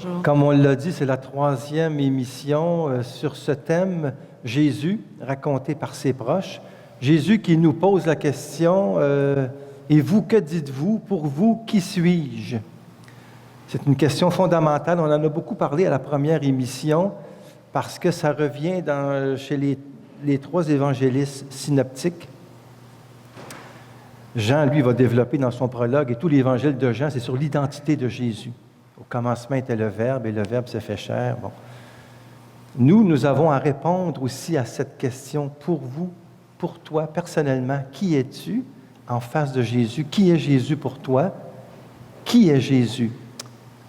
Bonjour. Comme on l'a dit, c'est la 3e émission sur ce thème, Jésus, raconté par ses proches. Jésus qui nous pose la question, et vous, que dites-vous? Pour vous, qui suis-je? C'est une question fondamentale. On en a beaucoup parlé à la première émission parce que ça revient chez les 3 évangélistes synoptiques. Jean, lui, va développer dans son prologue, et tout l'évangile de Jean, c'est sur l'identité de Jésus. Au commencement était le Verbe, et le Verbe s'est fait chair. Bon. Nous avons à répondre aussi à cette question pour vous, pour toi, personnellement. Qui es-tu en face de Jésus? Qui est Jésus pour toi? Qui est Jésus?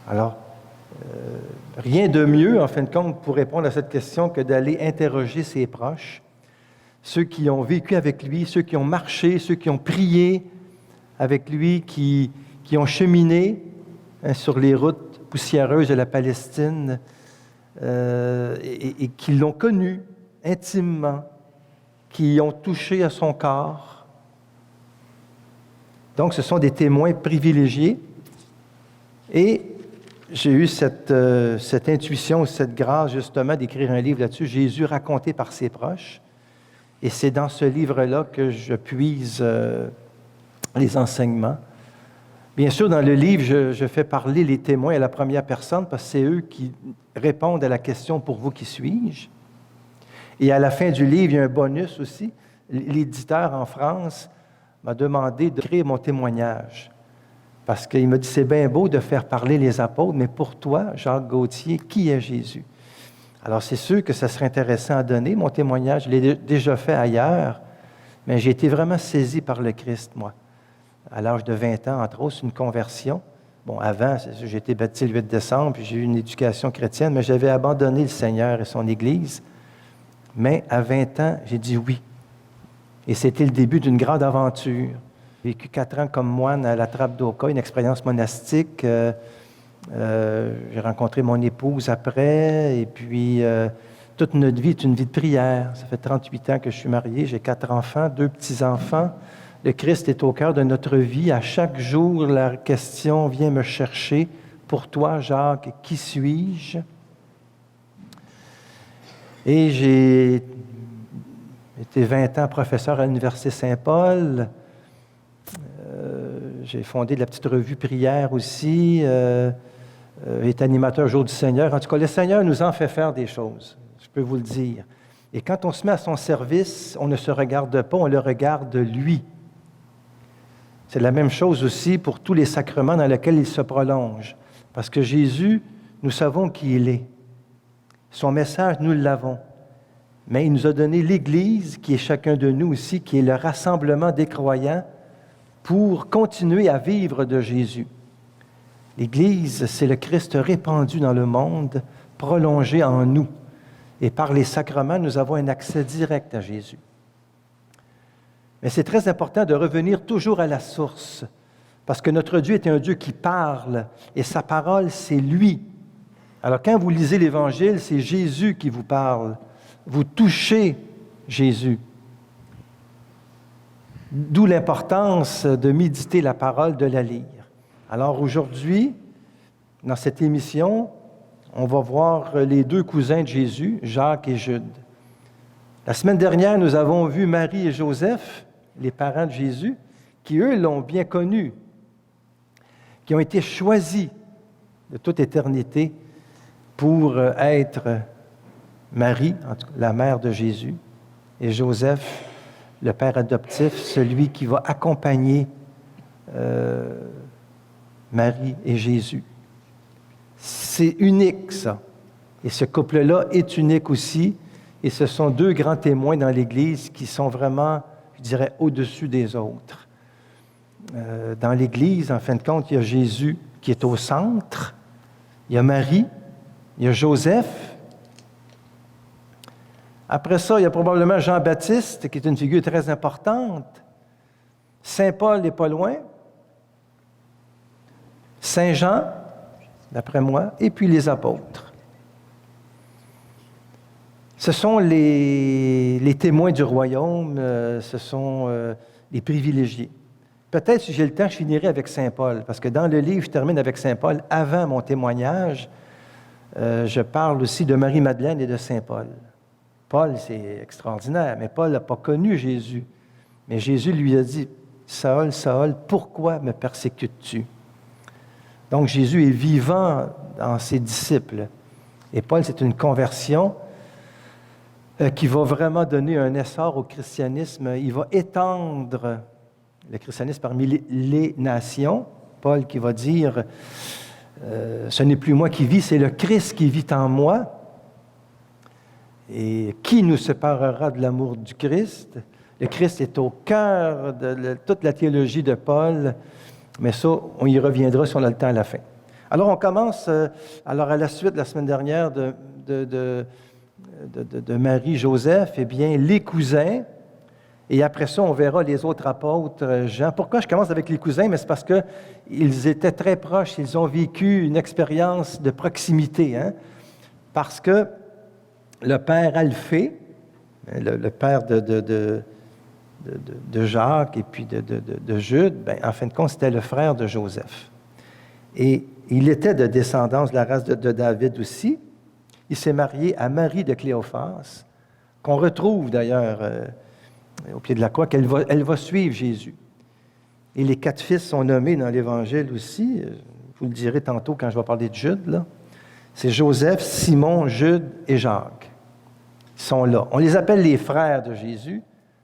Alors, rien de mieux, en fin de compte, pour répondre à cette question que d'aller interroger ses proches, ceux qui ont vécu avec lui, ceux qui ont marché, ceux qui ont prié avec lui, qui ont cheminé sur les routes poussiéreuses de la Palestine et qui l'ont connu intimement, qui ont touché à son corps. Donc, ce sont des témoins privilégiés. Et j'ai eu cette intuition, cette grâce, justement, d'écrire un livre là-dessus, Jésus raconté par ses proches. Et c'est dans ce livre-là que je puise les enseignements. Bien sûr, dans le livre, je fais parler les témoins à la première personne parce que c'est eux qui répondent à la question « Pour vous, qui suis-je ?» Et à la fin du livre, il y a un bonus aussi. L'éditeur en France m'a demandé d'écrire mon témoignage. Parce qu'il m'a dit, c'est bien beau de faire parler les apôtres, mais pour toi, Jacques Gauthier, qui est Jésus? Alors, c'est sûr que ça serait intéressant à donner, mon témoignage. Je l'ai déjà fait ailleurs, mais j'ai été vraiment saisi par le Christ, moi. À l'âge de 20 ans, entre autres, c'est une conversion. Bon, avant, j'ai été baptisé le 8 décembre, puis j'ai eu une éducation chrétienne, mais j'avais abandonné le Seigneur et son Église. Mais à 20 ans, j'ai dit oui. Et c'était le début d'une grande aventure. J'ai vécu 4 ans comme moine à la Trappe d'Oka, une expérience monastique. J'ai rencontré mon épouse après, et puis toute notre vie est une vie de prière. Ça fait 38 ans que je suis marié, j'ai 4 enfants, 2 petits-enfants. Le Christ est au cœur de notre vie. À chaque jour, la question vient me chercher. Pour toi, Jacques, qui suis-je? Et j'ai été 20 ans professeur à l'Université Saint-Paul. J'ai fondé la petite revue Prière aussi. Été animateur Jour du Seigneur. En tout cas, le Seigneur nous en fait faire des choses, je peux vous le dire. Et quand on se met à son service, on ne se regarde pas, on le regarde lui. C'est la même chose aussi pour tous les sacrements dans lesquels il se prolonge. Parce que Jésus, nous savons qui il est. Son message, nous l'avons. Mais il nous a donné l'Église, qui est chacun de nous aussi, qui est le rassemblement des croyants pour continuer à vivre de Jésus. L'Église, c'est le Christ répandu dans le monde, prolongé en nous. Et par les sacrements, nous avons un accès direct à Jésus. Mais c'est très important de revenir toujours à la source, parce que notre Dieu est un Dieu qui parle, et sa parole, c'est lui. Alors quand vous lisez l'Évangile, c'est Jésus qui vous parle. Vous touchez Jésus. D'où l'importance de méditer la parole, de la lire. Alors aujourd'hui, dans cette émission, on va voir les 2 cousins de Jésus, Jacques et Jude. La semaine dernière, nous avons vu Marie et Joseph, les parents de Jésus, qui, eux, l'ont bien connu, qui ont été choisis de toute éternité pour être Marie, en tout cas, la mère de Jésus, et Joseph, le père adoptif, celui qui va accompagner Marie et Jésus. C'est unique, ça. Et ce couple-là est unique aussi. Et ce sont 2 grands témoins dans l'Église qui sont vraiment, je dirais, au-dessus des autres. Dans l'Église, en fin de compte, il y a Jésus qui est au centre. Il y a Marie. Il y a Joseph. Après ça, il y a probablement Jean-Baptiste, qui est une figure très importante. Saint Paul n'est pas loin. Saint Jean, d'après moi, et puis les apôtres. Ce sont les témoins du royaume, ce sont les privilégiés. Peut-être, si j'ai le temps, je finirai avec Saint Paul, parce que dans le livre, je termine avec Saint Paul avant mon témoignage, Je parle aussi de Marie-Madeleine et de Saint Paul. Paul, c'est extraordinaire, mais Paul n'a pas connu Jésus. Mais Jésus lui a dit, « Saül, Saül, pourquoi me persécutes-tu? » Donc Jésus est vivant dans ses disciples. Et Paul, c'est une conversion qui va vraiment donner un essor au christianisme. Il va étendre le christianisme parmi les nations. Paul qui va dire, ce n'est plus moi qui vis, c'est le Christ qui vit en moi. Et qui nous séparera de l'amour du Christ? Le Christ est au cœur de toute la théologie de Paul, mais ça, on y reviendra si on a le temps à la fin. Alors, on commence, à la suite, la semaine dernière, de Marie-Joseph, eh bien, les cousins, et après ça, on verra les autres apôtres, Jean. Pourquoi je commence avec les cousins? Mais c'est parce qu'ils étaient très proches, ils ont vécu une expérience de proximité, hein? Parce que le père Alphée, le père de Jacques et puis de Jude, bien, en fin de compte, c'était le frère de Joseph. Et il était de descendance de la race de David aussi. Il s'est marié à Marie de Cléophas, qu'on retrouve d'ailleurs au pied de la croix, elle va suivre Jésus. Et les 4 fils sont nommés dans l'Évangile aussi. Vous le direz tantôt quand je vais parler de Jude, là. C'est Joseph, Simon, Jude et Jacques. Ils sont là. On les appelle les frères de Jésus.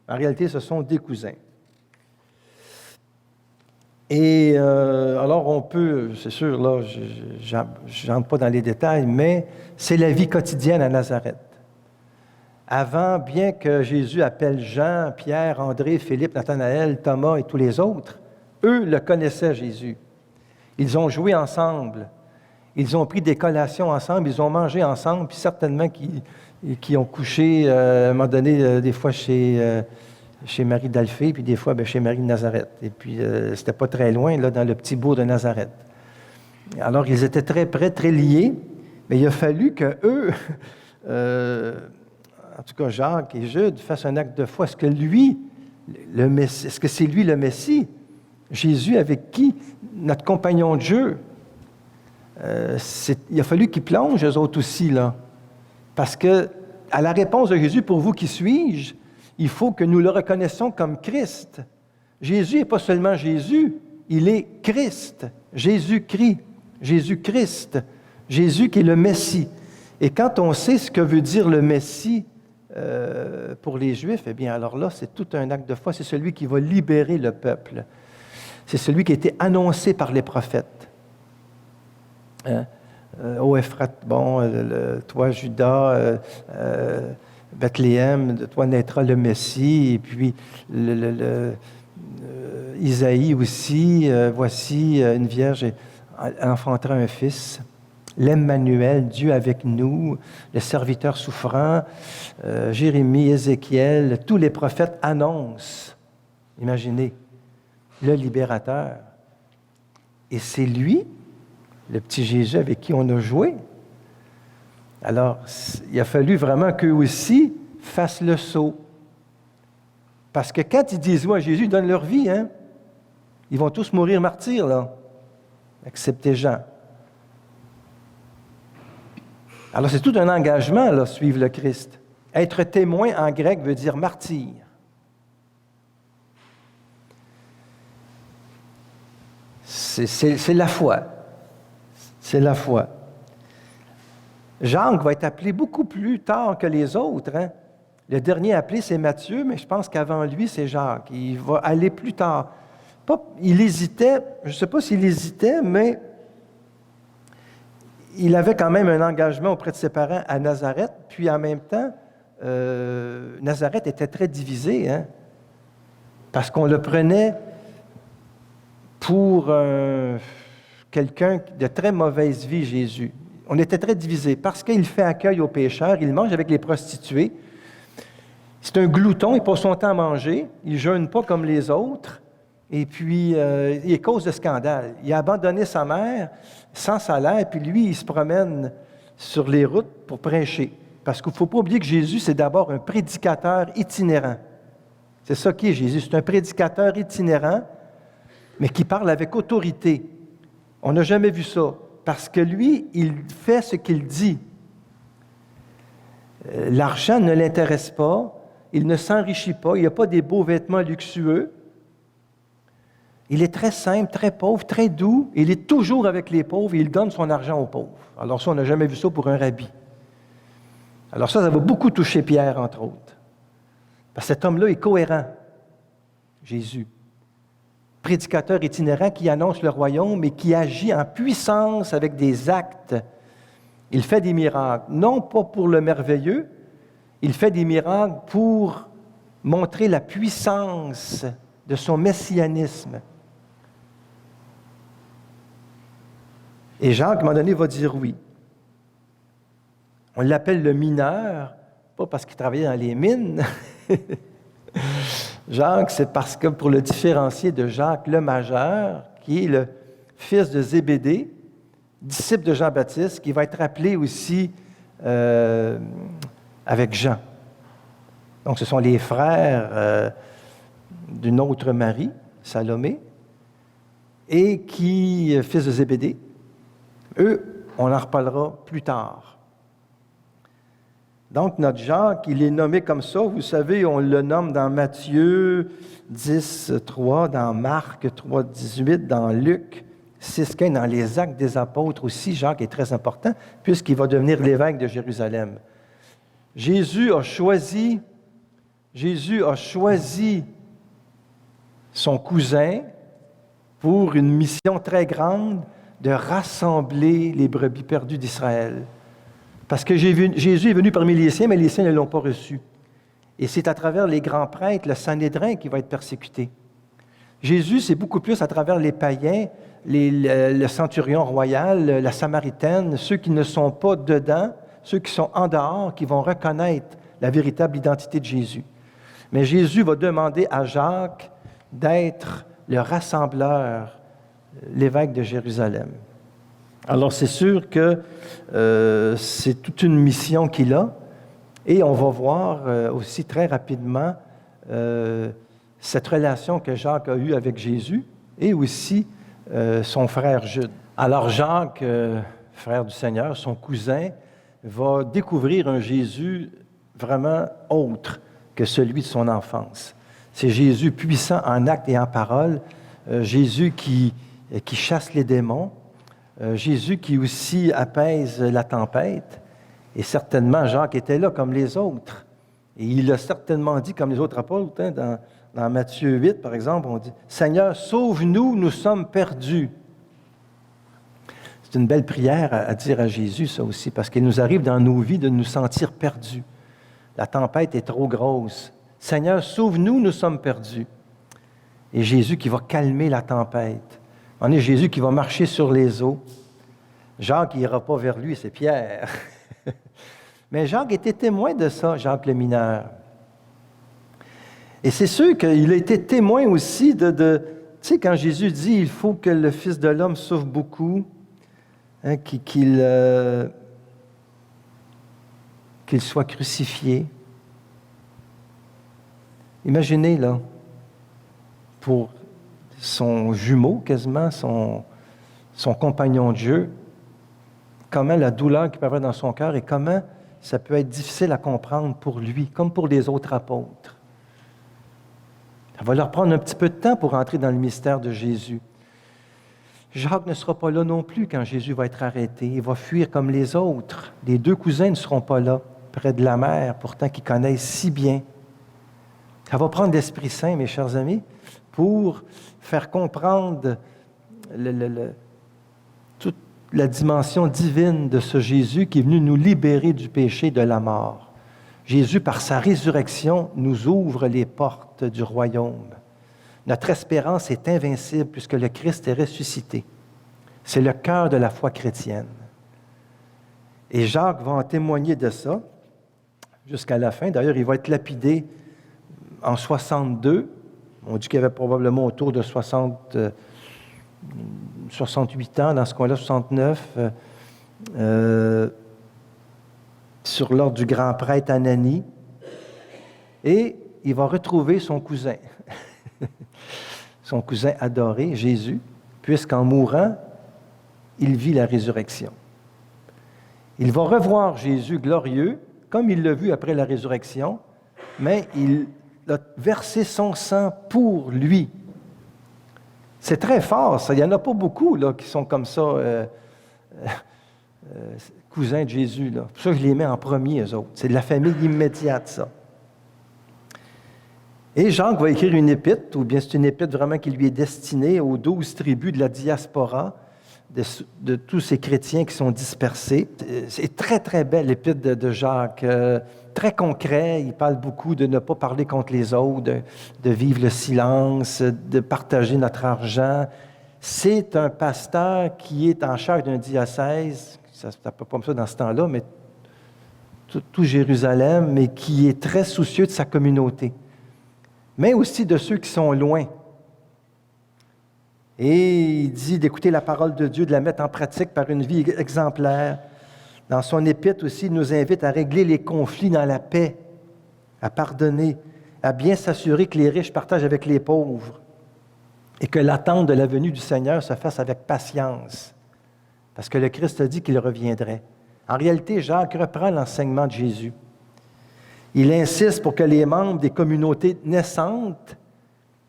En réalité, ce sont des cousins. Et alors, on peut, c'est sûr, là, je n'entre pas dans les détails, mais c'est la vie quotidienne à Nazareth. Avant, bien que Jésus appelle Jean, Pierre, André, Philippe, Nathanaël, Thomas et tous les autres, eux le connaissaient, Jésus. Ils ont joué ensemble. Ils ont pris des collations ensemble, ils ont mangé ensemble, puis certainement qui ont couché, à un moment donné, des fois chez Marie d'Alphée, puis des fois chez Marie de Nazareth. Et puis, c'était pas très loin, là, dans le petit bourg de Nazareth. Alors, ils étaient très près, très liés, mais il a fallu qu'eux, en tout cas Jacques et Jude, fassent un acte de foi. Est-ce que c'est lui le Messie? Jésus avec qui? Notre compagnon de jeu. Il a fallu qu'ils plongent, eux autres aussi, là. Parce que, à la réponse de Jésus, pour vous, qui suis-je? Il faut que nous le reconnaissions comme Christ. Jésus n'est pas seulement Jésus, il est Christ. Jésus-Christ, Jésus-Christ, Jésus qui est le Messie. Et quand on sait ce que veut dire le Messie pour les Juifs, eh bien, alors là, c'est tout un acte de foi. C'est celui qui va libérer le peuple. C'est celui qui a été annoncé par les prophètes. Hein? Ô Ephrath, toi, Judas, Bethléem, de toi naîtra le Messie, et puis Isaïe aussi, voici une vierge enfantera un fils, l'Emmanuel, Dieu avec nous, le serviteur souffrant, Jérémie, Ézéchiel, tous les prophètes annoncent, imaginez, le libérateur. Et c'est lui, le petit Jésus avec qui on a joué. Alors, il a fallu vraiment qu'eux aussi fassent le saut. Parce que quand ils disent oui à Jésus, ils donnent leur vie, hein? Ils vont tous mourir martyrs, là, excepté Jean. Alors, c'est tout un engagement, là, suivre le Christ. Être témoin en grec veut dire martyr. C'est la foi. C'est la foi. Jacques va être appelé beaucoup plus tard que les autres. Hein? Le dernier appelé, c'est Matthieu, mais je pense qu'avant lui, c'est Jacques. Il va aller plus tard. Il hésitait, je ne sais pas s'il hésitait, mais il avait quand même un engagement auprès de ses parents à Nazareth, puis en même temps, Nazareth était très divisé, hein? Parce qu'on le prenait pour quelqu'un de très mauvaise vie, Jésus. On était très divisés parce qu'il fait accueil aux pécheurs, il mange avec les prostituées. C'est un glouton, il passe son temps à manger, il ne jeûne pas comme les autres, et puis il est cause de scandale. Il a abandonné sa mère sans salaire, puis lui, il se promène sur les routes pour prêcher. Parce qu'il ne faut pas oublier que Jésus, c'est d'abord un prédicateur itinérant. C'est ça qui est Jésus, c'est un prédicateur itinérant, mais qui parle avec autorité. On n'a jamais vu ça. parce que lui, il fait ce qu'il dit. L'argent ne l'intéresse pas, il ne s'enrichit pas, il n'a pas des beaux vêtements luxueux. Il est très simple, très pauvre, très doux. Il est toujours avec les pauvres et il donne son argent aux pauvres. Alors ça, on n'a jamais vu ça pour un rabbi. Alors ça va beaucoup toucher Pierre, entre autres. Parce que cet homme-là est cohérent, Jésus. Prédicateur itinérant qui annonce le royaume et qui agit en puissance avec des actes. Il fait des miracles, non pas pour le merveilleux, il fait des miracles pour montrer la puissance de son messianisme. Et Jacques, à un moment donné, va dire oui. On l'appelle le mineur, pas parce qu'il travaillait dans les mines. Jacques, c'est parce que pour le différencier de Jacques le majeur, qui est le fils de Zébédée, disciple de Jean-Baptiste, qui va être appelé aussi avec Jean. Donc, ce sont les frères d'une autre Marie, Salomé, et qui, fils de Zébédée. Eux, on en reparlera plus tard. Donc, notre Jacques, il est nommé comme ça. Vous savez, on le nomme dans Matthieu 10, 3, dans Marc 3, 18, dans Luc 6, 15, dans les Actes des Apôtres aussi. Jacques est très important, puisqu'il va devenir l'évêque de Jérusalem. Jésus a choisi son cousin pour une mission très grande de rassembler les brebis perdues d'Israël. Parce que Jésus est venu parmi les siens, mais les siens ne l'ont pas reçu. Et c'est à travers les grands prêtres, le Sanhédrin, qui va être persécuté. Jésus, c'est beaucoup plus à travers les païens, le centurion royal, la Samaritaine, ceux qui ne sont pas dedans, ceux qui sont en dehors, qui vont reconnaître la véritable identité de Jésus. Mais Jésus va demander à Jacques d'être le rassembleur, l'évêque de Jérusalem. Alors, c'est sûr que c'est toute une mission qu'il a, et on va voir aussi très rapidement cette relation que Jacques a eue avec Jésus, et aussi son frère Jude. Alors, Jacques, frère du Seigneur, son cousin, va découvrir un Jésus vraiment autre que celui de son enfance. C'est Jésus puissant en acte et en parole, Jésus qui chasse les démons, Jésus qui aussi apaise la tempête, et certainement Jacques était là comme les autres. Et il a certainement dit comme les autres apôtres, hein, dans Matthieu 8 par exemple, on dit « Seigneur, sauve-nous, nous sommes perdus ». C'est une belle prière à dire à Jésus, ça aussi, parce qu'il nous arrive dans nos vies de nous sentir perdus. La tempête est trop grosse. « Seigneur, sauve-nous, nous sommes perdus ». Et Jésus qui va calmer la tempête. On est Jésus qui va marcher sur les eaux. Jacques n'ira pas vers lui, c'est Pierre. Mais Jacques était témoin de ça, Jacques le mineur. Et c'est sûr qu'il a été témoin aussi tu sais, quand Jésus dit « Il faut que le Fils de l'homme souffre beaucoup hein, qu'il soit crucifié. » Imaginez, là, pour son jumeau, quasiment, son compagnon de jeu, comment la douleur qu'il peut avoir dans son cœur et comment ça peut être difficile à comprendre pour lui, comme pour les autres apôtres. Ça va leur prendre un petit peu de temps pour entrer dans le mystère de Jésus. Jacques ne sera pas là non plus quand Jésus va être arrêté. Il va fuir comme les autres. Les deux cousins ne seront pas là, près de la mer, pourtant qu'ils connaissent si bien. Ça va prendre l'Esprit Saint, mes chers amis, pour faire comprendre toute la dimension divine de ce Jésus qui est venu nous libérer du péché, de la mort. Jésus, par sa résurrection, nous ouvre les portes du royaume. Notre espérance est invincible puisque le Christ est ressuscité. C'est le cœur de la foi chrétienne. Et Jacques va en témoigner de ça jusqu'à la fin. D'ailleurs, il va être lapidé en 62. On dit qu'il avait probablement autour de 68 ans, dans ce coin-là, 69, sur l'ordre du grand prêtre Ananie. Et il va retrouver son cousin, son cousin adoré, Jésus, puisqu'en mourant, il vit la résurrection. Il va revoir Jésus glorieux, comme il l'a vu après la résurrection, mais il a versé son sang pour lui. C'est très fort, ça. Il n'y en a pas beaucoup là, qui sont comme ça, cousins de Jésus. Là. Pour ça, je les mets en premier, eux autres. C'est de la famille immédiate, ça. Et Jacques va écrire une épître, ou bien c'est une épître vraiment qui lui est destinée aux 12 tribus de la diaspora, de tous ces chrétiens qui sont dispersés. C'est très, très belle l'épître de Jacques, très concret. Il parle beaucoup de ne pas parler contre les autres, de vivre le silence, de partager notre argent. C'est un pasteur qui est en charge d'un diocèse, ça ne s'appelle pas comme ça dans ce temps-là, mais tout Jérusalem, mais qui est très soucieux de sa communauté, mais aussi de ceux qui sont loin. Et il dit d'écouter la parole de Dieu, de la mettre en pratique par une vie exemplaire. Dans son épître aussi, il nous invite à régler les conflits dans la paix, à pardonner, à bien s'assurer que les riches partagent avec les pauvres et que l'attente de la venue du Seigneur se fasse avec patience, parce que le Christ a dit qu'il reviendrait. En réalité, Jacques reprend l'enseignement de Jésus. Il insiste pour que les membres des communautés naissantes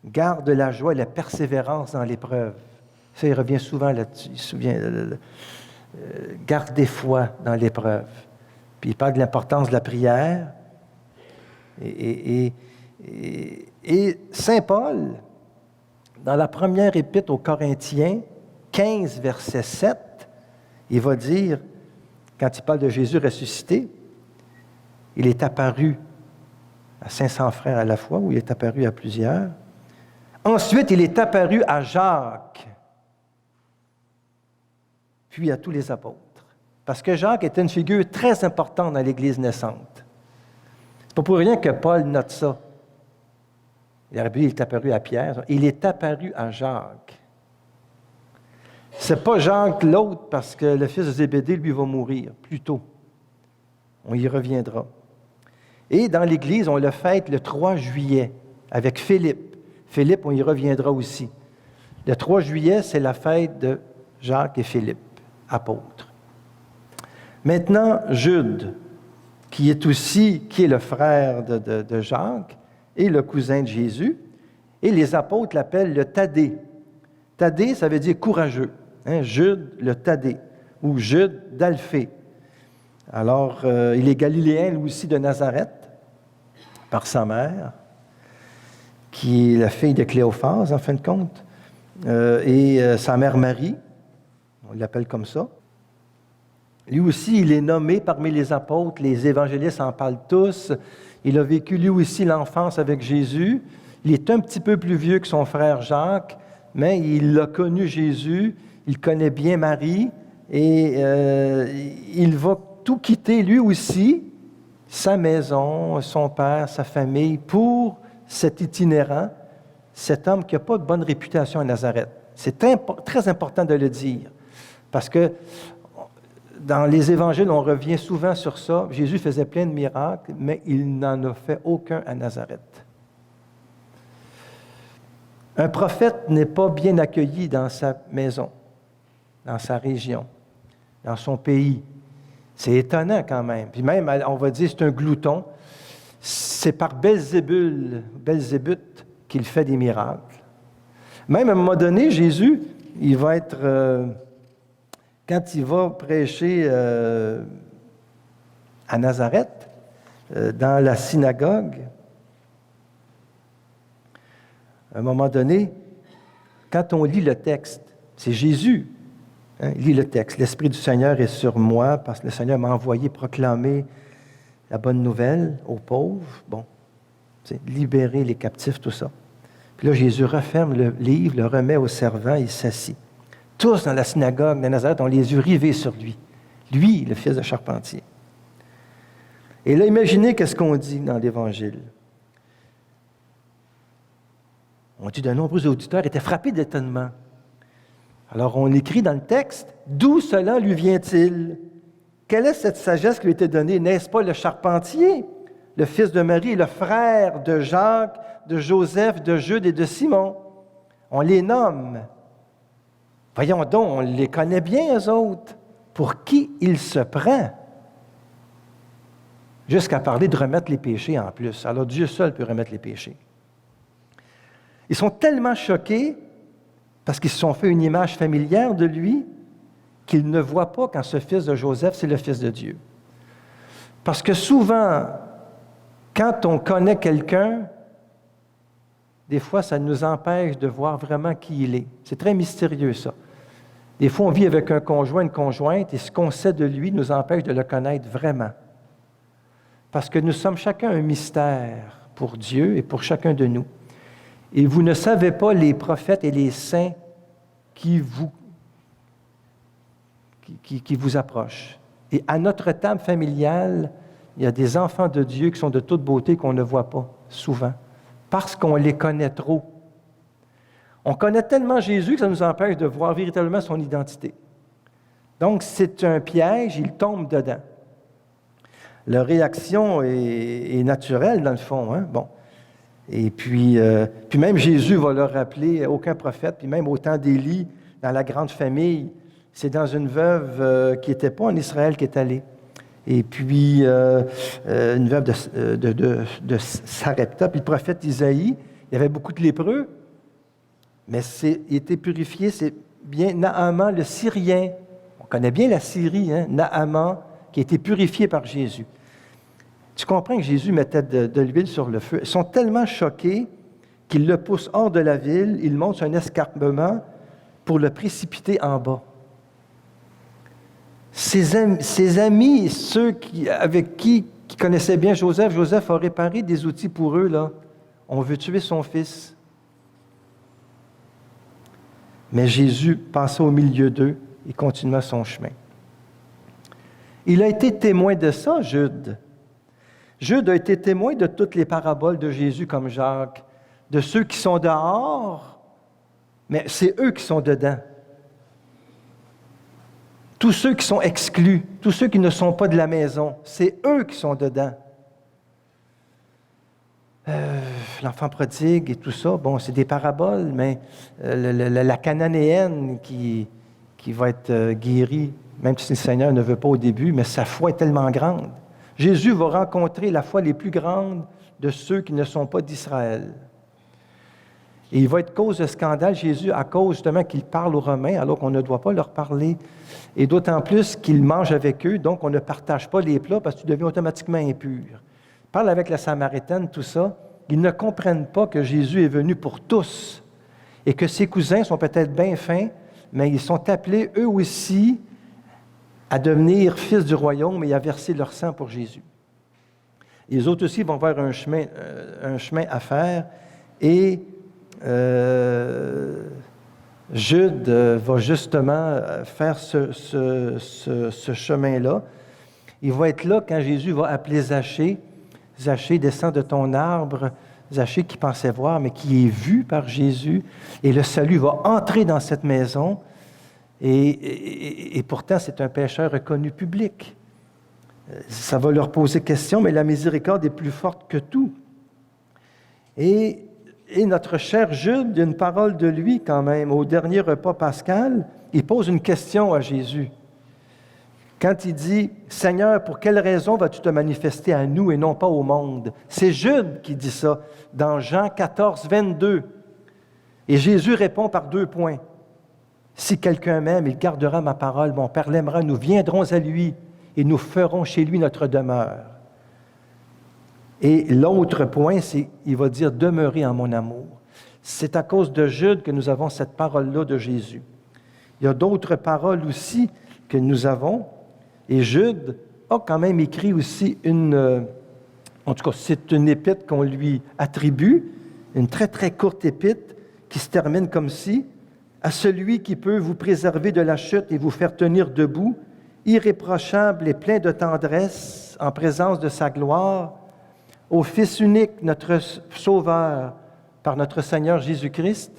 gardent la joie et la persévérance dans l'épreuve. Ça, il revient souvent là-dessus. Il se souvient, gardez foi dans l'épreuve. Puis il parle de l'importance de la prière. Et Saint Paul, dans la première épître aux Corinthiens, 15, verset 7, il va dire, quand il parle de Jésus ressuscité, il est apparu à 500 frères à la fois, ou il est apparu à plusieurs. Ensuite, il est apparu à Jacques, puis à tous les apôtres. Parce que Jacques était une figure très importante dans l'Église naissante. C'est pas pour rien que Paul note ça. Il est apparu à Pierre, il est apparu à Jacques. C'est pas Jacques l'autre, parce que le fils de Zébédée, lui, va mourir plus tôt. On y reviendra. Et dans l'Église, on le fête le 3 juillet avec Philippe. Philippe, on y reviendra aussi. Le 3 juillet, c'est la fête de Jacques et Philippe, apôtres. Maintenant, Jude, qui est le frère de Jacques et le cousin de Jésus, et les apôtres l'appellent le Thaddée. Thaddée, ça veut dire courageux. Jude, le Thaddée, ou Jude d'Alphée. Alors, il est galiléen, lui aussi, de Nazareth, par sa mère, qui est la fille de Cléophas, en fin de compte, et sa mère Marie, on l'appelle comme ça. Lui aussi, il est nommé parmi les apôtres, les évangélistes en parlent tous. Il a vécu lui aussi l'enfance avec Jésus. Il est un petit peu plus vieux que son frère Jacques, mais il a connu Jésus, il connaît bien Marie, et il va tout quitter lui aussi, sa maison, son père, sa famille, pour cet itinérant, cet homme qui n'a pas de bonne réputation à Nazareth. C'est très important de le dire, parce que dans les évangiles, on revient souvent sur ça. Jésus faisait plein de miracles, mais il n'en a fait aucun à Nazareth. Un prophète n'est pas bien accueilli dans sa maison, dans sa région, dans son pays. C'est étonnant quand même. Puis même, on va dire, c'est un glouton. C'est par Belzébuth qu'il fait des miracles. Même à un moment donné, Jésus, il va être... quand il va prêcher à Nazareth, dans la synagogue, à un moment donné, quand on lit le texte, c'est Jésus, il lit le texte. « L'Esprit du Seigneur est sur moi, parce que le Seigneur m'a envoyé proclamer la bonne nouvelle aux pauvres. » Bon, c'est libérer les captifs, tout ça. Puis là, Jésus referme le livre, le remet au servant, il s'assit. Tous dans la synagogue de Nazareth ont les yeux rivés sur lui. Lui, le fils de charpentier. Et là, imaginez qu'est-ce qu'on dit dans l'Évangile. On dit de nombreux auditeurs étaient frappés d'étonnement. Alors, on écrit dans le texte, « D'où cela lui vient-il? Quelle est cette sagesse qui lui a été donnée? N'est-ce pas le charpentier, le fils de Marie, le frère de Jacques, de Joseph, de Jude et de Simon? » On les nomme. Voyons donc, on les connaît bien, eux autres. Pour qui il se prend? Jusqu'à parler de remettre les péchés en plus. Alors Dieu seul peut remettre les péchés. Ils sont tellement choqués parce qu'ils se sont fait une image familière de lui qu'ils ne voient pas quand ce fils de Joseph, c'est le Fils de Dieu. Parce que souvent, quand on connaît quelqu'un, des fois, ça nous empêche de voir vraiment qui il est. C'est très mystérieux, ça. Des fois, on vit avec un conjoint, une conjointe, et ce qu'on sait de lui nous empêche de le connaître vraiment. Parce que nous sommes chacun un mystère pour Dieu et pour chacun de nous. Et vous ne savez pas les prophètes et les saints qui vous approchent. Et à notre table familiale, il y a des enfants de Dieu qui sont de toute beauté qu'on ne voit pas souvent, parce qu'on les connaît trop. On connaît tellement Jésus que ça nous empêche de voir véritablement son identité. Donc, c'est un piège, il tombe dedans. Leur réaction est naturelle, dans le fond. Hein? Bon. Et puis même Jésus va leur rappeler, aucun prophète, puis même au temps d'Élie, dans la grande famille, c'est dans une veuve qui n'était pas en Israël qui est allée. Et puis, une veuve de Sarepta, puis le prophète Isaïe, il y avait beaucoup de lépreux, mais il était purifié, c'est bien Naaman le Syrien. On connaît bien la Syrie, hein? Naaman, qui a été purifié par Jésus. Tu comprends que Jésus mettait de l'huile sur le feu. Ils sont tellement choqués qu'ils le poussent hors de la ville, ils montent sur un escarpement pour le précipiter en bas. Ses amis, ceux avec qui connaissaient bien Joseph a réparé des outils pour eux, là. On veut tuer son fils. Mais Jésus passait au milieu d'eux et continua son chemin. Il a été témoin de ça, Jude. Jude a été témoin de toutes les paraboles de Jésus comme Jacques, de ceux qui sont dehors, mais c'est eux qui sont dedans. Tous ceux qui sont exclus, tous ceux qui ne sont pas de la maison, c'est eux qui sont dedans. L'enfant prodigue et tout ça, bon, c'est des paraboles, mais la Cananéenne qui va être guérie, même si le Seigneur ne veut pas au début, mais sa foi est tellement grande. Jésus va rencontrer la foi les plus grandes de ceux qui ne sont pas d'Israël. Et il va être cause de scandale, Jésus, à cause justement qu'il parle aux Romains, alors qu'on ne doit pas leur parler. Et d'autant plus qu'il mange avec eux, donc on ne partage pas les plats parce que tu deviens automatiquement impur. Parle avec la Samaritaine, tout ça. Ils ne comprennent pas que Jésus est venu pour tous et que ses cousins sont peut-être bien fins, mais ils sont appelés eux aussi à devenir fils du royaume et à verser leur sang pour Jésus. Et les autres aussi vont vers un chemin à faire et Jude va justement faire ce chemin-là. Il va être là quand Jésus va appeler Zachée. Zachée, descends de ton arbre. Zachée qui pensait voir, mais qui est vu par Jésus. Et le salut va entrer dans cette maison. Et pourtant, c'est un pécheur reconnu public. Ça va leur poser question, mais la miséricorde est plus forte que tout. Et notre cher Jude, il y a une parole de lui quand même. Au dernier repas pascal, il pose une question à Jésus. Quand il dit « Seigneur, pour quelle raison vas-tu te manifester à nous et non pas au monde? » C'est Jude qui dit ça dans Jean 14, 22. Et Jésus répond par 2 points. « Si quelqu'un m'aime, il gardera ma parole. Mon Père l'aimera, nous viendrons à lui et nous ferons chez lui notre demeure. » Et l'autre point, c'est il va dire « Demeurez en mon amour ». C'est à cause de Jude que nous avons cette parole-là de Jésus. Il y a d'autres paroles aussi que nous avons. Et Jude a quand même écrit aussi en tout cas, c'est une épître qu'on lui attribue, une très, très courte épître qui se termine comme ci. « À celui qui peut vous préserver de la chute et vous faire tenir debout, irréprochable et plein de tendresse en présence de sa gloire, au Fils unique, notre Sauveur, par notre Seigneur Jésus-Christ,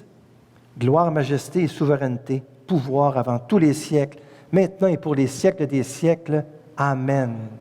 gloire, majesté et souveraineté, pouvoir avant tous les siècles, maintenant et pour les siècles des siècles. Amen. »